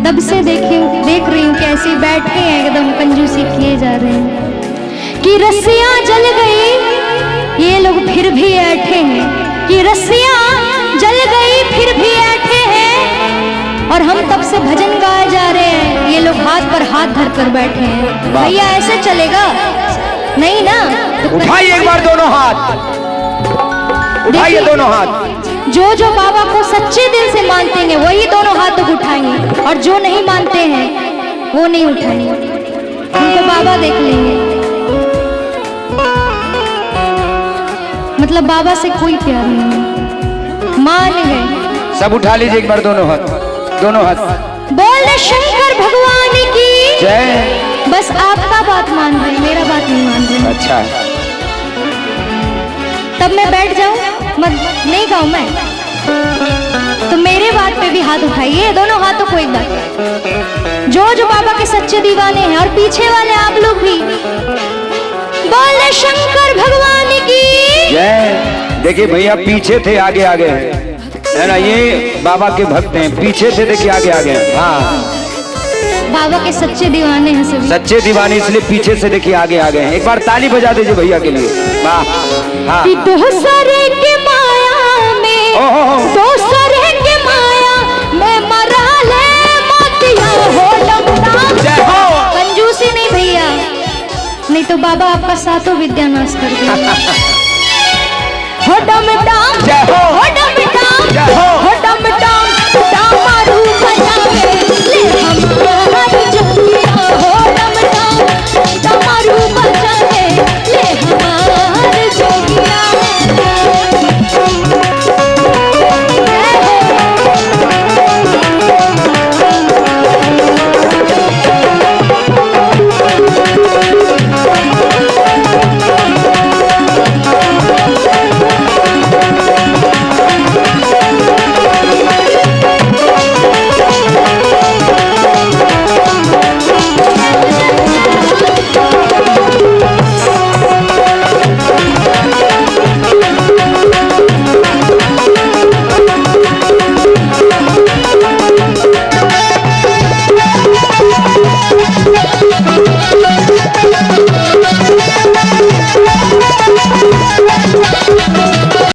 तब से देख रही हूँ कैसे बैठे हैं एकदम कंजूसी किए जा रहे हैं कि रस्सियाँ जल गई ये लोग फिर भी ऐठे हैं, कि रस्सियाँ जल गई फिर भी ऐठे हैं, और हम तब से भजन गाए जा रहे हैं ये लोग हाथ पर हाथ धर कर बैठे हैं। भैया ऐसे चलेगा नहीं ना? तो उठाइए एक बार दोनों हाथ, उठाइए दोनों हाथ। जो जो बाबा को सच्चे दिल से मानते हैं वही दोनों हाथ तक उठाएंगे, और जो नहीं मानते हैं वो नहीं उठाएंगे। उनको बाबा देख लेंगे, मतलब बाबा से कोई प्यार नहीं है, मान गए। सब उठा लीजिए एक बार दोनों हाथ, दोनों हाथ। बोल शंकर भगवान की जय। बस आपका बात मान रहे, मेरा बात नहीं मान रहे। अच्छा तब मैं बैठ जाऊं? मत नहीं गाऊं मैं तो मेरे बात पे भी हाथ उठाइए, दोनों हाथों को एक बार। जो जो बाबा के सच्चे दीवाने हैं, और पीछे वाले आप लोग भी बोले शंकर भगवान की जय। देखिए भैया पीछे थे आगे आगे है ना, ये बाबा के भक्त हैं, पीछे थे देखिए आगे आगे हैं। हाँ बाबा के सच्चे दीवाने हैं सभी, सच्चे दीवाने, इसलिए पीछे से देखिए आगे आगे हैं। एक बार ताली बजा दीजिए भैया के लिए। वाह हाँ। दूसरे के माया में, दूसरे के माया में मरा ले मोतिया हो डमडम। जय हो। कंजूसी नहीं भैया, नहीं तो बाबा आपका सातों विद्या नाश कर देंगे। हो डमडम, जय हो। हो डमडम, जय हो।